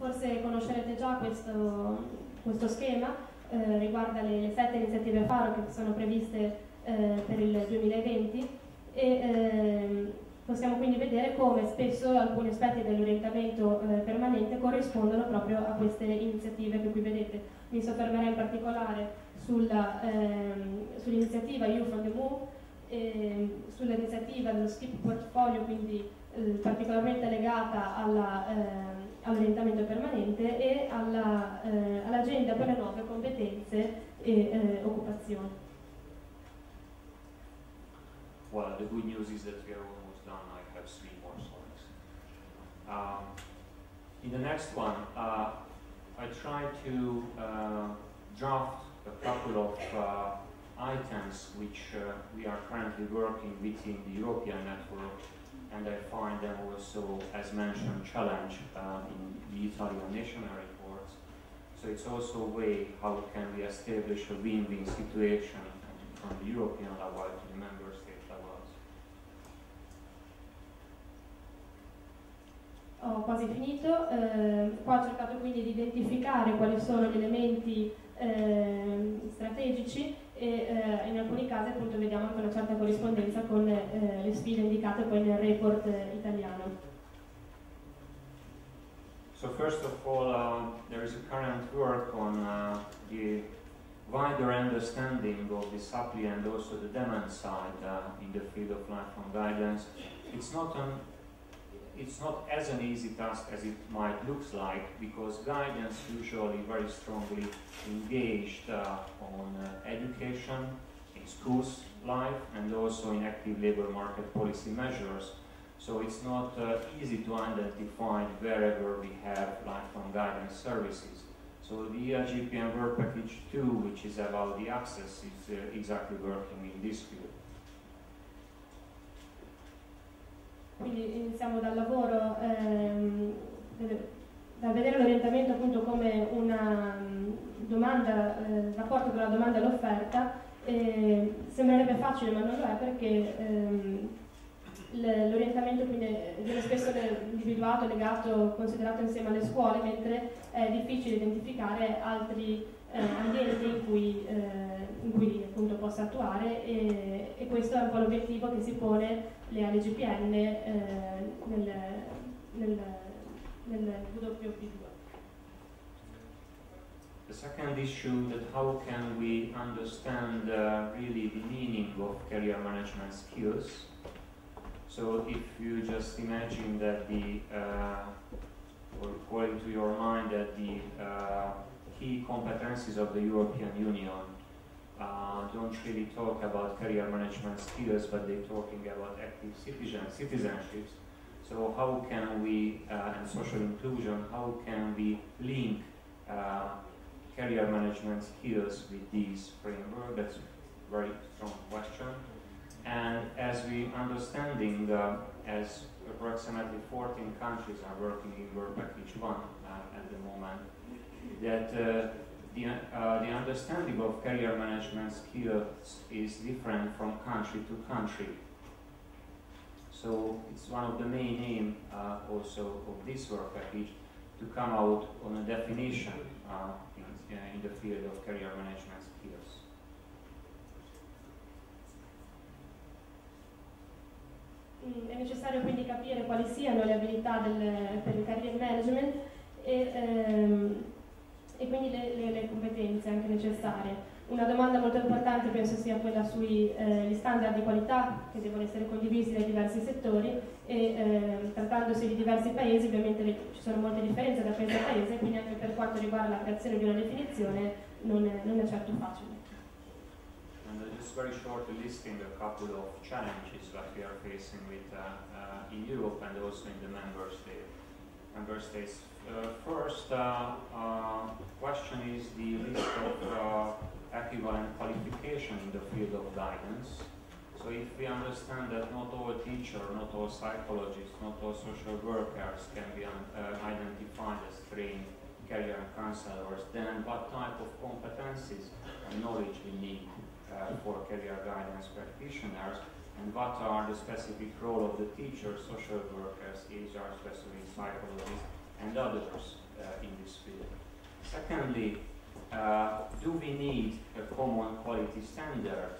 Forse conoscerete già questo schema, riguarda le 7 iniziative faro che sono previste per il 2020 e possiamo quindi vedere come spesso alcuni aspetti dell'orientamento permanente corrispondono proprio a queste iniziative che qui vedete. Mi soffermerei in particolare sull'iniziativa Youth on the Move, sull'iniziativa dello skip portfolio, quindi particolarmente legata all'orientamento permanente e all'agenda per le nuove competenze e occupazione. Well, the good news is that we are almost done. I have 3 more slides. In the next one, I tried to draft a couple of items which we are currently working within the European network, and I find them also, as mentioned, challenge in the Italian national reports. So it's also a way how can we establish a win-win situation from the European level to the member state levels. Ho quasi finito, qua ho cercato quindi di identificare quali sono gli elementi strategici e in alcuni casi appunto vediamo anche una certa corrispondenza con le sfide indicate poi nel report italiano. So first of all, there is a current work on the wider understanding of the supply and also the demand side in the field of lifelong guidance. It's not as an easy task as it might look like, because guidance usually very strongly engaged on education, in schools life, and also in active labor market policy measures. So it's not easy to identify wherever we have lifelong guidance services. So the ELGPM Work Package 2, which is about the access, is exactly working in this field. Quindi iniziamo dal lavoro, da vedere l'orientamento appunto come una domanda, rapporto tra la domanda e l'offerta. Sembrerebbe facile ma non lo è, perché l'orientamento quindi viene spesso individuato, legato, considerato insieme alle scuole, mentre è difficile identificare altri ambienti in cui appunto possa attuare, e questo è un po' l'obiettivo che si pone le ALGPN nel WP2. The second issue, that how can we understand really the meaning of career management skills. So if you just imagine that or call into your mind that the key competencies of the European Union don't really talk about career management skills, but they're talking about active citizenships. So how can we, and social inclusion, how can we link career management skills with these framework? That's a very strong question. And as we understanding, as approximately 14 countries are working in Work Package 1 at the moment, that the understanding of career management skills is different from country to country. So it's one of the main aims also of this work package to come out on a definition in the field of career management skills. È necessario quindi capire quali siano le abilità per il career management e quindi le competenze anche necessarie. Una domanda molto importante penso sia quella sugli standard di qualità che devono essere condivisi dai diversi settori e trattandosi di diversi paesi ovviamente ci sono molte differenze da paese a paese, quindi anche per quanto riguarda la creazione di una definizione non è certo facile. And just very shortly listing a couple of challenges that we are facing with in Europe and also in the member states. First question is the list of equivalent qualification in the field of guidance. So if we understand that not all teachers, not all psychologists, not all social workers can be identified as trained career counselors, then what type of competencies and knowledge we need for career guidance practitioners, and what are the specific role of the teachers, social workers, HR specialists, psychologists, and others Secondly, do we need a common quality standard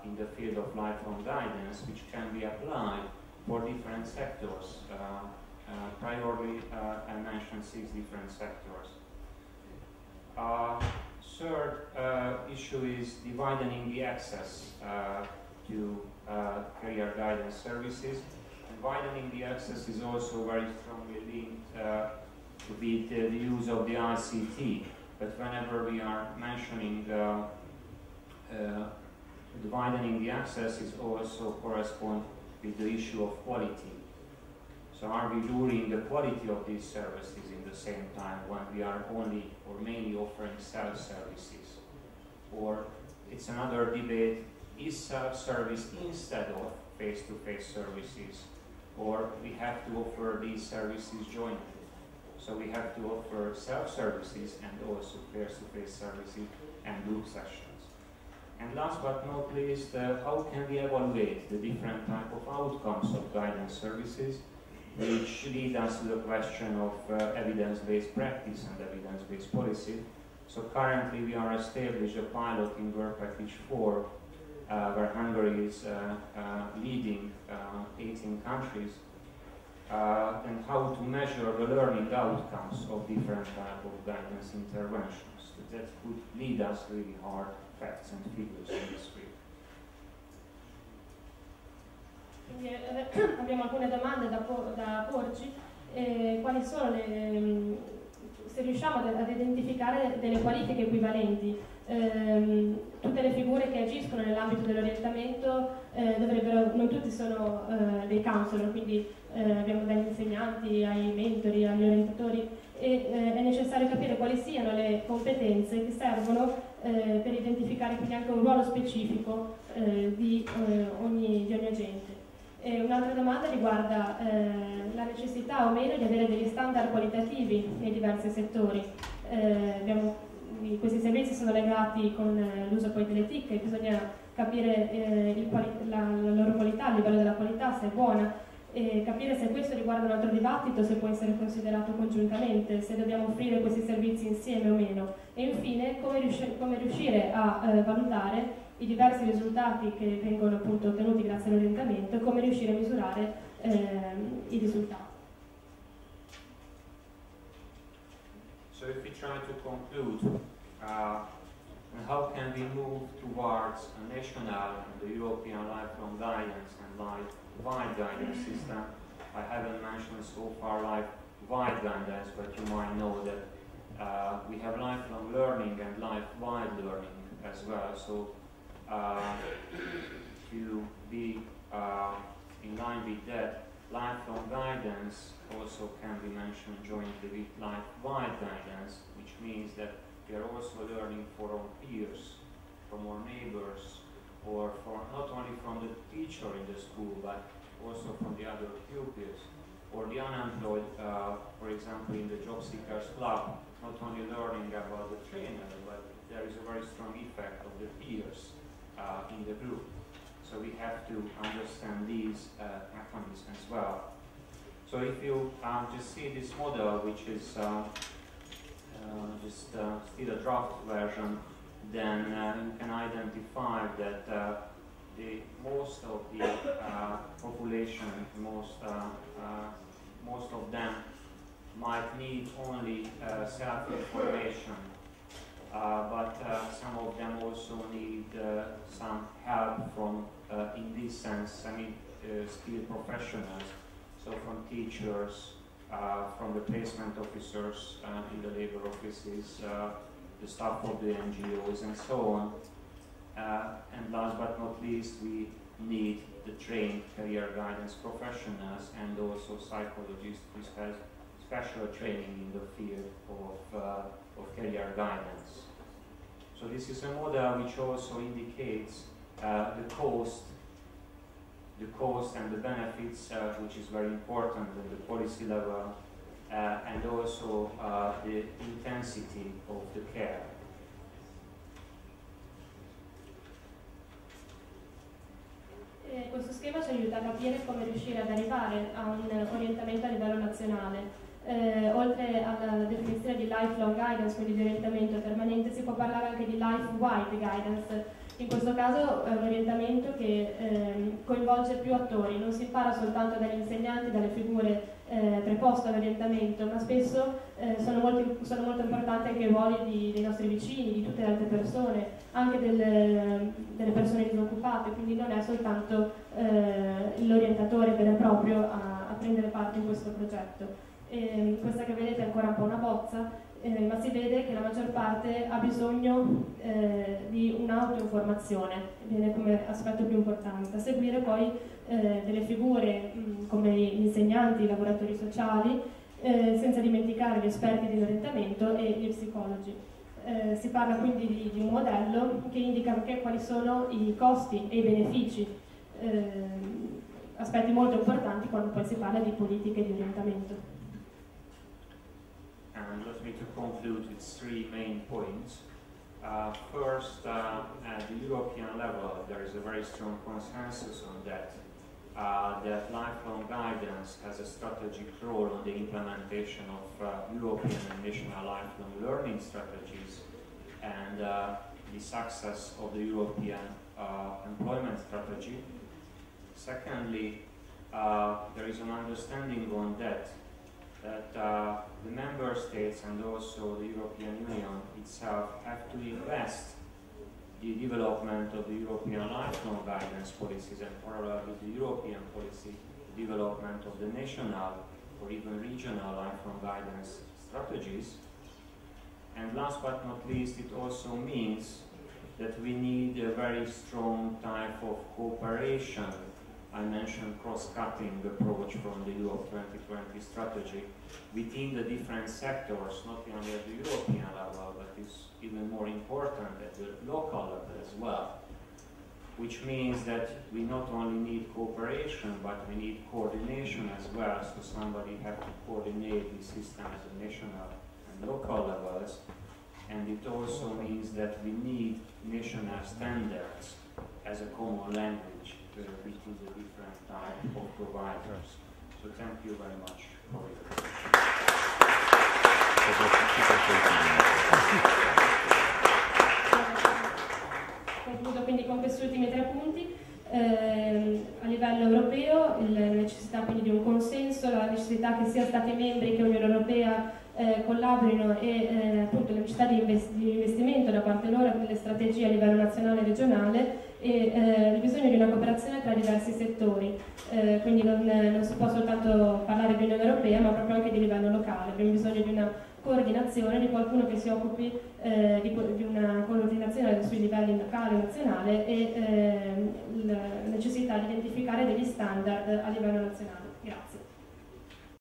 in the field of lifelong guidance which can be applied for different sectors? Priorly, I mentioned 6 different sectors. Third issue is widening the access to career guidance services. And widening the access is also very strongly linked with the use of the ICT. But whenever we are mentioning widening the access, is also correspond with the issue of quality. So are we lowering the quality of these services in the same time when we are only or mainly offering self-services? Or it's another debate, is self-service instead of face-to-face services? Or we have to offer these services jointly? So we have to offer self-services and also face-to-face services and group sessions. And last but not least, how can we evaluate the different type of outcomes of guidance services, which lead us to the question of evidence-based practice and evidence-based policy. So currently we are established a pilot in Borbély-Pecze, where Hungary is leading 18 countries, and how to measure the learning outcomes of different type of guidance interventions. So that could lead us really hard facts and figures in this field. Quindi, abbiamo alcune domande da porci. Quali sono se riusciamo ad identificare delle qualifiche equivalenti? Tutte le figure che agiscono nell'ambito dell'orientamento dovrebbero, non tutti sono dei counselor, quindi abbiamo dagli insegnanti ai mentori, agli orientatori, e è necessario capire quali siano le competenze che servono per identificare quindi anche un ruolo specifico di ogni agente. Un'altra domanda riguarda la necessità o meno di avere degli standard qualitativi nei diversi settori. Questi servizi sono legati con l'uso poi delle TIC, e bisogna capire la loro qualità, il livello della qualità, se è buona, e capire se questo riguarda un altro dibattito, se può essere considerato congiuntamente, se dobbiamo offrire questi servizi insieme o meno. E infine come riuscire a valutare i diversi risultati che vengono appunto ottenuti grazie all'orientamento e come riuscire a misurare i risultati. So if we try to conclude, how can we move towards a national and the European lifelong guidance and life-wide guidance system? I haven't mentioned so far life-wide guidance, but you might know that we have lifelong learning and life-wide learning as well. So to be in line with that, lifelong guidance also can be mentioned jointly with life-wide guidance, which means that we are also learning from our peers, from our neighbors, or not only from the teacher in the school, but also from the other pupils, or the unemployed, for example, in the job seekers club, not only learning about the trainer, but there is a very strong effect of the peers in the group. So we have to understand these mechanisms as well. So if you just see this model, which is still a draft version, then you can identify that most of the population, most of them might need only self-information, but some of them also need some help from, in this sense, skilled professionals, so from teachers, from the placement officers in the labor offices, the staff of the NGOs, and so on. And last but not least, we need the trained career guidance professionals and also psychologists who have special training in the field of career guidance. So this is a model which also indicates the cost and the benefits, which is very important at the policy level, and also the intensity of the care. Questo schema ci aiuta a capire come riuscire ad arrivare a un orientamento a livello nazionale. Oltre alla definizione di lifelong guidance, quindi di orientamento permanente, si può parlare anche di life-wide guidance. In questo caso è un orientamento che coinvolge più attori, non si impara soltanto dagli insegnanti, dalle figure preposte all'orientamento, ma spesso sono molto importanti anche i ruoli dei nostri vicini, di tutte le altre persone, anche delle persone disoccupate, quindi non è soltanto l'orientatore vero e proprio a prendere parte in questo progetto. Questa che vedete è ancora un po' una bozza, ma si vede che la maggior parte ha bisogno di un'autoinformazione, viene come aspetto più importante. A seguire poi delle figure come gli insegnanti, i lavoratori sociali, senza dimenticare gli esperti dell'orientamento e gli psicologi. Si parla quindi di un modello che indica anche quali sono i costi e i benefici, aspetti molto importanti quando poi si parla di politiche di orientamento. And let me to conclude with three main points. First, at the European level, there is a very strong consensus on that. That lifelong guidance has a strategic role on the implementation of European and national lifelong learning strategies and the success of the European employment strategy. Secondly, there is an understanding on that the member states and also the European Union itself have to invest the development of the European lifelong guidance policies and parallel with the European policy, the development of the national or even regional lifelong guidance strategies. And last but not least, it also means that we need a very strong type of cooperation. I mentioned cross-cutting approach from the Europe 2020 strategy within the different sectors, not only at the European level, but is even more important at the local level as well. Which means that we not only need cooperation, but we need coordination as well. So somebody have to coordinate the system at the national and local levels. And it also means that we need national standards as a common language between the different types of providers. So thank you very much for your Concludo quindi con questi ultimi 3 punti. A livello europeo la necessità quindi di un consenso, la necessità che sia Stati membri che Unione Europea collaborino e appunto la necessità di investimento da parte loro nelle strategie a livello nazionale e regionale e il bisogno di una cooperazione tra diversi settori, quindi non si può soltanto parlare di Unione Europea ma proprio anche di livello locale, abbiamo bisogno di una coordinazione, di qualcuno che si occupi di una coordinazione sui livelli locale e nazionale e la necessità di identificare degli standard a livello nazionale.